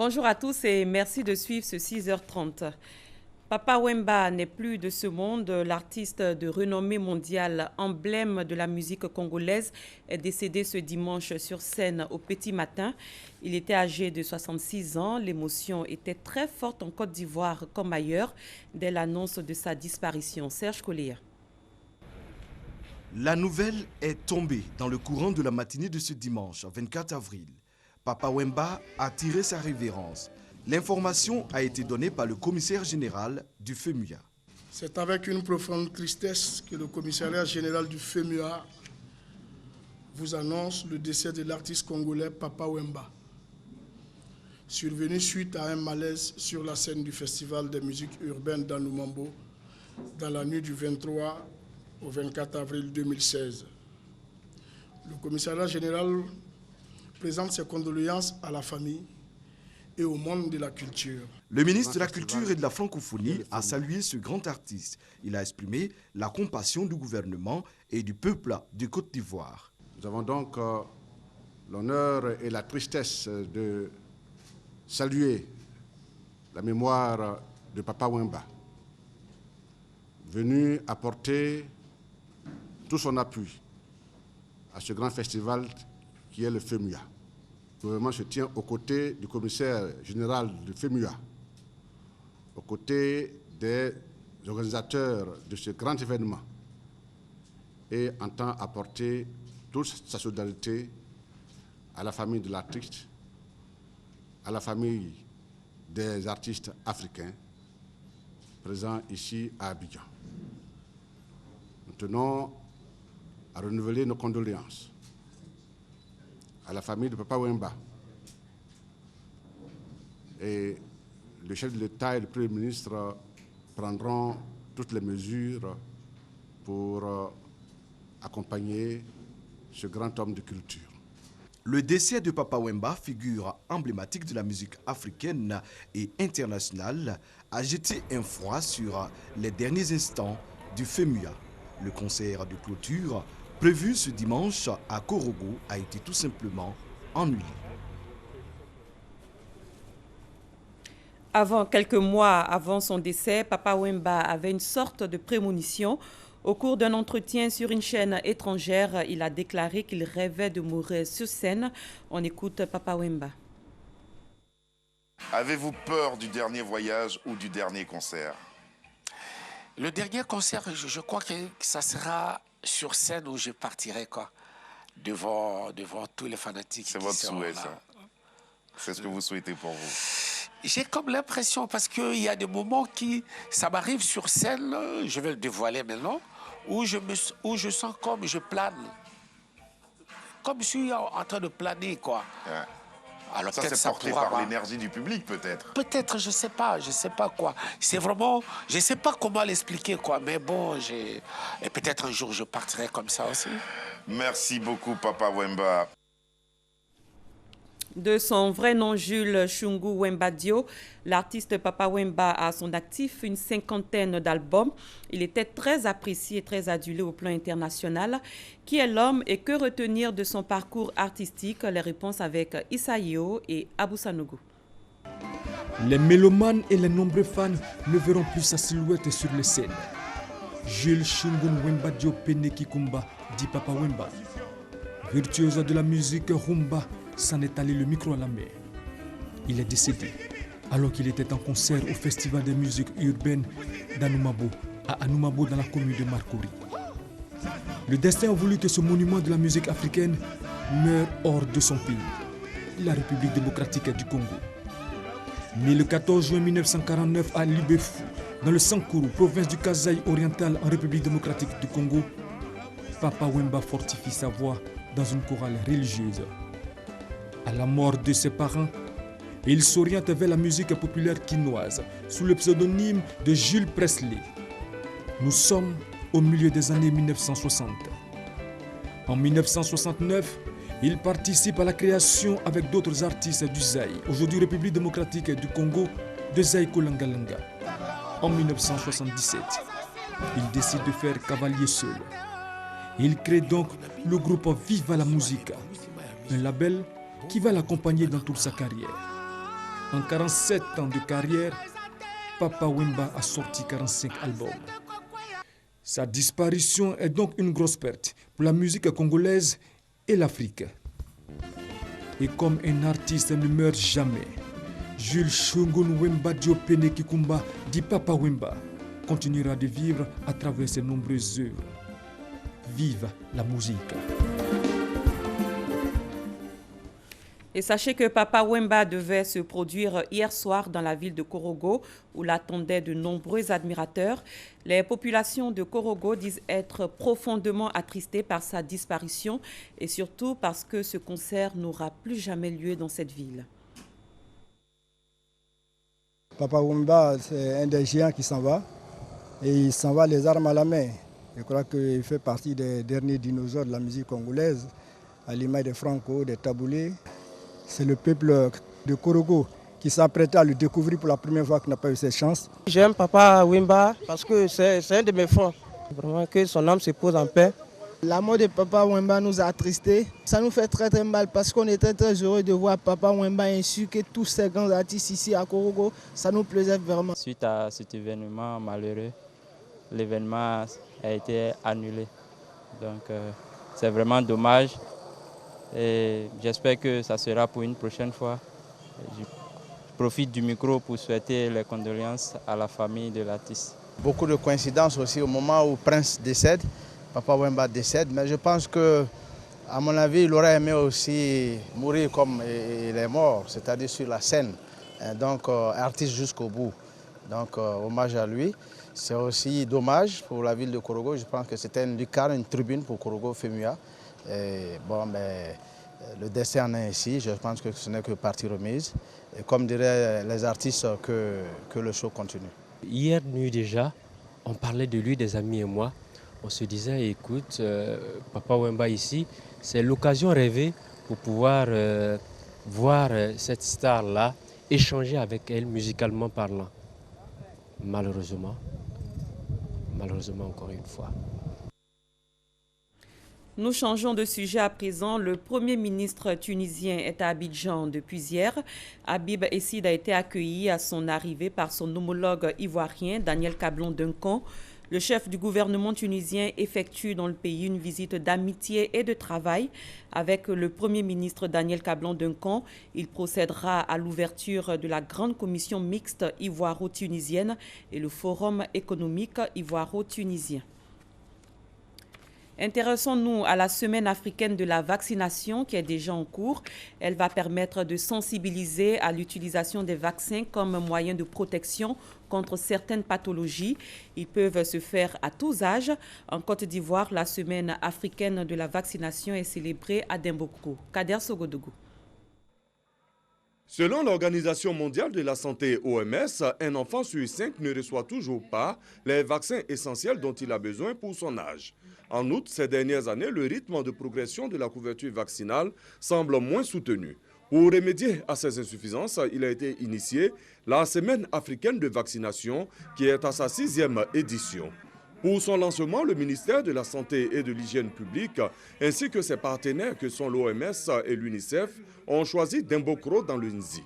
Bonjour à tous et merci de suivre ce 6h30. Papa Wemba n'est plus de ce monde. L'artiste de renommée mondiale, emblème de la musique congolaise, est décédé ce dimanche sur scène au petit matin. Il était âgé de 66 ans. L'émotion était très forte en Côte d'Ivoire comme ailleurs dès l'annonce de sa disparition. Serge Collier. La nouvelle est tombée dans le courant de la matinée de ce dimanche, 24 avril. Papa Wemba a tiré sa révérence. L'information a été donnée par le commissaire général du FEMUA. C'est avec une profonde tristesse que le commissariat général du FEMUA vous annonce le décès de l'artiste congolais Papa Wemba, survenu suite à un malaise sur la scène du Festival des musiques urbaines d'Anoumambo dans la nuit du 23 au 24 avril 2016. Le commissariat général présente ses condoléances à la famille et au monde de la culture. Le ministre de la Culture et de la Francophonie a salué ce grand artiste. Il a exprimé la compassion du gouvernement et du peuple de Côte d'Ivoire. Nous avons donc l'honneur et la tristesse de saluer la mémoire de Papa Wemba, venu apporter tout son appui à ce grand festival qui est le FEMUA. Le gouvernement se tient aux côtés du commissaire général du FEMUA, aux côtés des organisateurs de ce grand événement et entend apporter toute sa solidarité à la famille de l'artiste, à la famille des artistes africains présents ici à Abidjan. Nous tenons à renouveler nos condoléances à la famille de Papa Wemba. Et le chef de l'État et le Premier ministre prendront toutes les mesures pour accompagner ce grand homme de culture. Le décès de Papa Wemba, figure emblématique de la musique africaine et internationale, a jeté un froid sur les derniers instants du FEMUA. Le concert de clôture prévu ce dimanche à Korogo a été tout simplement annulé. Quelques mois avant son décès, Papa Wemba avait une sorte de prémonition. Au cours d'un entretien sur une chaîne étrangère, il a déclaré qu'il rêvait de mourir sur scène. On écoute Papa Wemba. Avez-vous peur du dernier voyage ou du dernier concert? Le dernier concert, je crois que ça sera sur scène où je partirai devant tous les fanatiques. C'est votre souhait, ça. C'est ce que vous souhaitez pour vous. J'ai comme l'impression, parce qu'il y a des moments ça m'arrive sur scène, je vais le dévoiler maintenant, où je sens comme je plane. Comme je suis en train de planer, quoi. Ouais. Alors ça, c'est porté par l'énergie du public, peut-être. Peut-être, je sais pas quoi. C'est vraiment, je sais pas comment l'expliquer, quoi. Mais bon, et peut-être un jour je partirai comme ça aussi. Merci beaucoup, Papa Wemba. De son vrai nom Jules Chungu Wemba Dio, l'artiste Papa Wemba a à son actif une 50aine d'albums. Il était très apprécié et très adulé au plan international. Qui est l'homme et que retenir de son parcours artistique? Les réponses avec Issa Yeo et Abou Sanogo. Les mélomanes et les nombreux fans ne verront plus sa silhouette sur les scènes. Jules Chungu Wemba Dio Pene Kikumba dit Papa Wemba. Virtuose de la musique rumba, s'en est allé le micro à la main. Il est décédé alors qu'il était en concert au Festival des musiques urbaines d'Anoumambo, à Anoumambo dans la commune de Marcory. Le destin a voulu que ce monument de la musique africaine meure hors de son pays, la République démocratique du Congo. Né le 14 juin 1949 à Libefou, dans le Sankuru, province du Kasaï oriental en République démocratique du Congo, Papa Wemba fortifie sa voix dans une chorale religieuse. À la mort de ses parents, il s'oriente vers la musique populaire quinoise sous le pseudonyme de Jules Presley. Nous sommes au milieu des années 1960. En 1969, il participe à la création avec d'autres artistes du Zaï, aujourd'hui République démocratique du Congo, de Zaïko Langalanga. En 1977, il décide de faire cavalier seul. Il crée donc le groupe Viva la Musica, un label qui va l'accompagner dans toute sa carrière. En 47 ans de carrière, Papa Wemba a sorti 45 albums. Sa disparition est donc une grosse perte pour la musique congolaise et l'Afrique. Et comme un artiste ne meurt jamais, Jules Shungun Wemba Diopene Kikumba dit Papa Wemba continuera de vivre à travers ses nombreuses œuvres. Vive la musique! Et sachez que Papa Wemba devait se produire hier soir dans la ville de Korogo, où l'attendaient de nombreux admirateurs. Les populations de Korogo disent être profondément attristées par sa disparition et surtout parce que ce concert n'aura plus jamais lieu dans cette ville. Papa Wemba, c'est un des géants qui s'en va et il s'en va les armes à la main. Je crois qu'il fait partie des derniers dinosaures de la musique congolaise, à l'image des Franco, des Taboulé. C'est le peuple de Korogo qui s'apprêtait à le découvrir pour la première fois, qui n'a pas eu cette chance. J'aime Papa Wemba parce que c'est un de mes frères. Vraiment que son âme se pose en paix. La mort de Papa Wemba nous a attristés. Ça nous fait très très mal parce qu'on était très heureux de voir Papa Wemba ainsi que tous ces grands artistes ici à Korogo. Ça nous plaisait vraiment. Suite à cet événement malheureux, l'événement a été annulé. Donc c'est vraiment dommage. Et j'espère que ça sera pour une prochaine fois. Je profite du micro pour souhaiter les condoléances à la famille de l'artiste. Beaucoup de coïncidences aussi au moment où Prince décède, Papa Wemba décède, mais je pense que, à mon avis, il aurait aimé aussi mourir comme il est mort, c'est-à-dire sur la scène. Donc, artiste jusqu'au bout. Donc, hommage à lui. C'est aussi dommage pour la ville de Korogo. Je pense que c'était une lucarne, une tribune pour Korogo Femua. Et bon, mais le destin en est ainsi. Je pense que ce n'est que partie remise. Et comme diraient les artistes, que le show continue. Hier nuit déjà, on parlait de lui, des amis et moi. On se disait, écoute, Papa Wemba ici, c'est l'occasion rêvée pour pouvoir voir cette star-là, échanger avec elle musicalement parlant. Malheureusement encore une fois. Nous changeons de sujet à présent. Le Premier ministre tunisien est à Abidjan depuis hier. Habib Essid a été accueilli à son arrivée par son homologue ivoirien, Daniel Cablon-Duncan. Le chef du gouvernement tunisien effectue dans le pays une visite d'amitié et de travail avec le Premier ministre Daniel Cablon-Duncan. Il procédera à l'ouverture de la grande commission mixte ivoiro-tunisienne et le forum économique ivoiro-tunisien. Intéressons-nous à la semaine africaine de la vaccination qui est déjà en cours. Elle va permettre de sensibiliser à l'utilisation des vaccins comme moyen de protection contre certaines pathologies. Ils peuvent se faire à tous âges. En Côte d'Ivoire, la semaine africaine de la vaccination est célébrée à Dimboko. Kader Sogodougou. Selon l'Organisation mondiale de la santé OMS, un enfant sur 5 ne reçoit toujours pas les vaccins essentiels dont il a besoin pour son âge. En outre, ces dernières années, le rythme de progression de la couverture vaccinale semble moins soutenu. Pour remédier à ces insuffisances, il a été initié la Semaine africaine de vaccination qui est à sa 6e édition. Pour son lancement, le ministère de la Santé et de l'Hygiène publique, ainsi que ses partenaires que sont l'OMS et l'UNICEF, ont choisi Dimbokro dans le Nzi.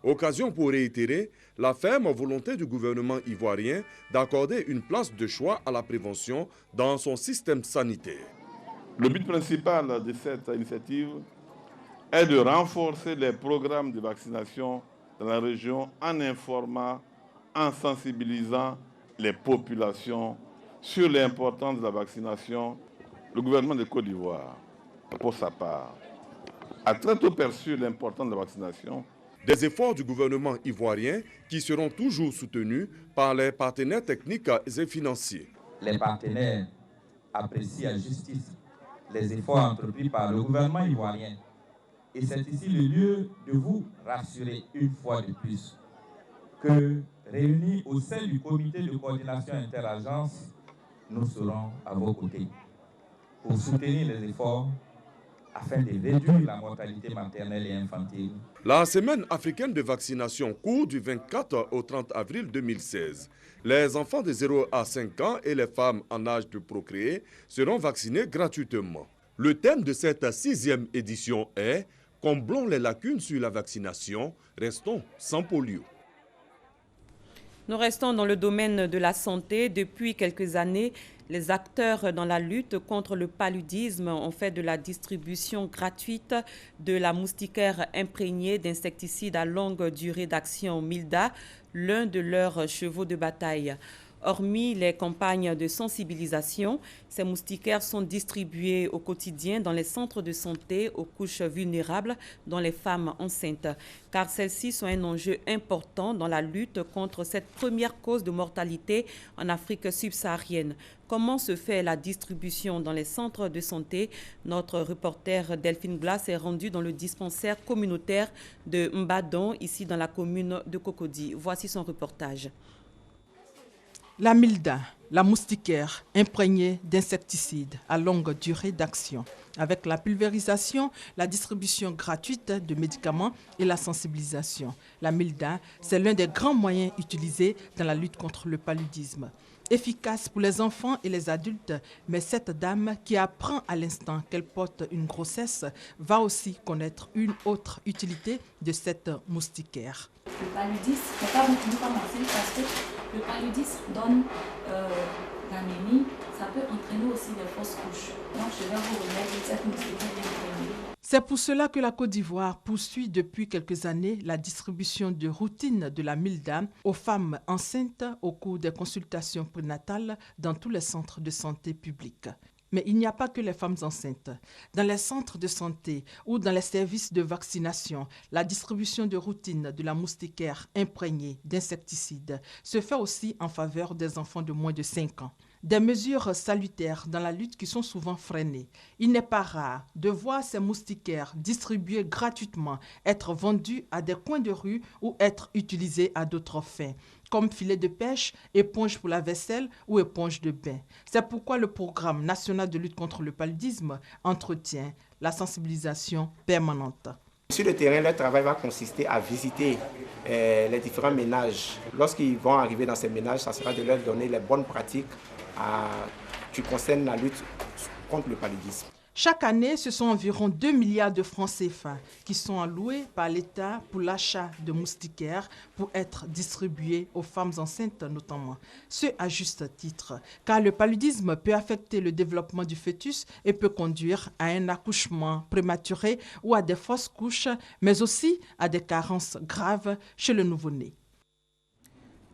Occasion pour réitérer la ferme volonté du gouvernement ivoirien d'accorder une place de choix à la prévention dans son système sanitaire. Le but principal de cette initiative est de renforcer les programmes de vaccination dans la région en informant, en sensibilisant les populations sur l'importance de la vaccination. Le gouvernement de Côte d'Ivoire, pour sa part, a très tôt perçu l'importance de la vaccination. Des efforts du gouvernement ivoirien qui seront toujours soutenus par les partenaires techniques et financiers. Les partenaires apprécient à justice les efforts entrepris par le gouvernement ivoirien. Et c'est ici le lieu de vous rassurer une fois de plus que, réunis au sein du comité de coordination interagences, nous serons à vos côtés pour soutenir les efforts afin de réduire la mortalité maternelle et infantile. La semaine africaine de vaccination court du 24 au 30 avril 2016. Les enfants de 0 à 5 ans et les femmes en âge de procréer seront vaccinés gratuitement. Le thème de cette 6e édition est « Comblons les lacunes sur la vaccination, restons sans polio. Nous restons dans le domaine de la santé. Depuis quelques années, les acteurs dans la lutte contre le paludisme ont fait de la distribution gratuite de la moustiquaire imprégnée d'insecticides à longue durée d'action Milda l'un de leurs chevaux de bataille. Hormis les campagnes de sensibilisation, ces moustiquaires sont distribués au quotidien dans les centres de santé aux couches vulnérables, dont les femmes enceintes, car celles-ci sont un enjeu important dans la lutte contre cette première cause de mortalité en Afrique subsaharienne. Comment se fait la distribution dans les centres de santé? Notre reporter Delphine Glass est rendue dans le dispensaire communautaire de Mbadon, ici dans la commune de Cocody. Voici son reportage. La Milda, la moustiquaire imprégnée d'insecticides à longue durée d'action, avec la pulvérisation, la distribution gratuite de médicaments et la sensibilisation. La Milda, c'est l'un des grands moyens utilisés dans la lutte contre le paludisme. Efficace pour les enfants et les adultes, mais cette dame qui apprend à l'instant qu'elle porte une grossesse va aussi connaître une autre utilité de cette moustiquaire. Le paludisme n'est pas beaucoup commencer parce que le paludisme donne l'anémie, ça peut entraîner aussi des fausses couches. Donc je vais vous remettre cette moustiquaire imprégnée. C'est pour cela que la Côte d'Ivoire poursuit depuis quelques années la distribution de routine de la Milda aux femmes enceintes au cours des consultations prénatales dans tous les centres de santé publics. Mais il n'y a pas que les femmes enceintes. Dans les centres de santé ou dans les services de vaccination, la distribution de routine de la moustiquaire imprégnée d'insecticides se fait aussi en faveur des enfants de moins de 5 ans. Des mesures salutaires dans la lutte qui sont souvent freinées. Il n'est pas rare de voir ces moustiquaires distribuées gratuitement, être vendues à des coins de rue ou être utilisées à d'autres fins, comme filet de pêche, éponge pour la vaisselle ou éponge de bain. C'est pourquoi le programme national de lutte contre le paludisme entretient la sensibilisation permanente. Sur le terrain, leur travail va consister à visiter les différents ménages. Lorsqu'ils vont arriver dans ces ménages, ça sera de leur donner les bonnes pratiques qui concernent la lutte contre le paludisme. Chaque année, ce sont environ 2 milliards de francs CFA qui sont alloués par l'État pour l'achat de moustiquaires pour être distribués aux femmes enceintes notamment. Ce à juste titre, car le paludisme peut affecter le développement du fœtus et peut conduire à un accouchement prématuré ou à des fausses couches, mais aussi à des carences graves chez le nouveau-né.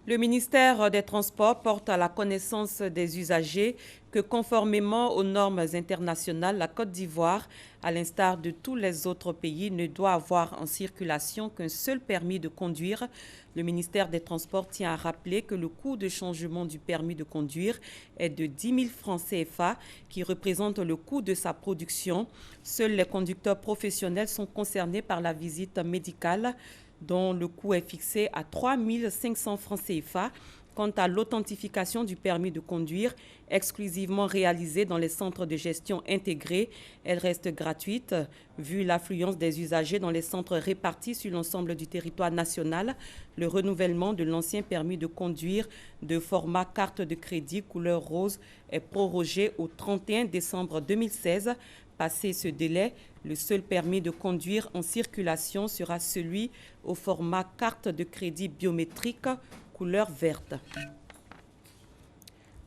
Le ministère des Transports porte à la connaissance des usagers que conformément aux normes internationales, la Côte d'Ivoire, à l'instar de tous les autres pays, ne doit avoir en circulation qu'un seul permis de conduire. Le ministère des Transports tient à rappeler que le coût de changement du permis de conduire est de 10 000 francs CFA, qui représente le coût de sa production. Seuls les conducteurs professionnels sont concernés par la visite médicale, dont le coût est fixé à 3 500 francs CFA. Quant à l'authentification du permis de conduire, exclusivement réalisée dans les centres de gestion intégrés, elle reste gratuite. Vu l'affluence des usagers dans les centres répartis sur l'ensemble du territoire national, le renouvellement de l'ancien permis de conduire de format carte de crédit couleur rose est prorogé au 31 décembre 2016. Passé ce délai, le seul permis de conduire en circulation sera celui au format carte de crédit biométrique couleur verte.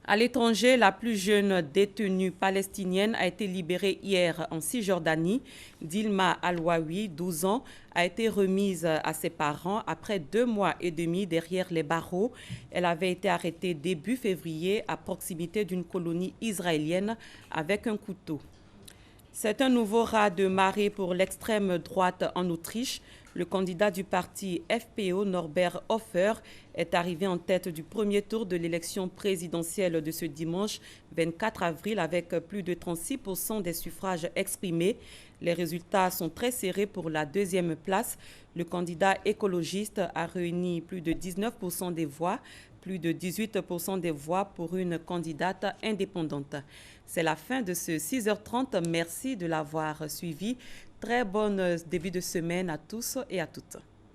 À l'étranger, la plus jeune détenue palestinienne a été libérée hier en Cisjordanie. Dilma Al-Wawi, 12 ans, a été remise à ses parents après 2 mois et demi derrière les barreaux. Elle avait été arrêtée début février à proximité d'une colonie israélienne avec un couteau. C'est un nouveau raz de marée pour l'extrême droite en Autriche. Le candidat du parti FPO, Norbert Hofer, est arrivé en tête du premier tour de l'élection présidentielle de ce dimanche 24 avril avec plus de 36% des suffrages exprimés. Les résultats sont très serrés pour la deuxième place. Le candidat écologiste a réuni plus de 19% des voix, plus de 18% des voix pour une candidate indépendante. C'est la fin de ce 6h30. Merci de l'avoir suivi. Très bon début de semaine à tous et à toutes.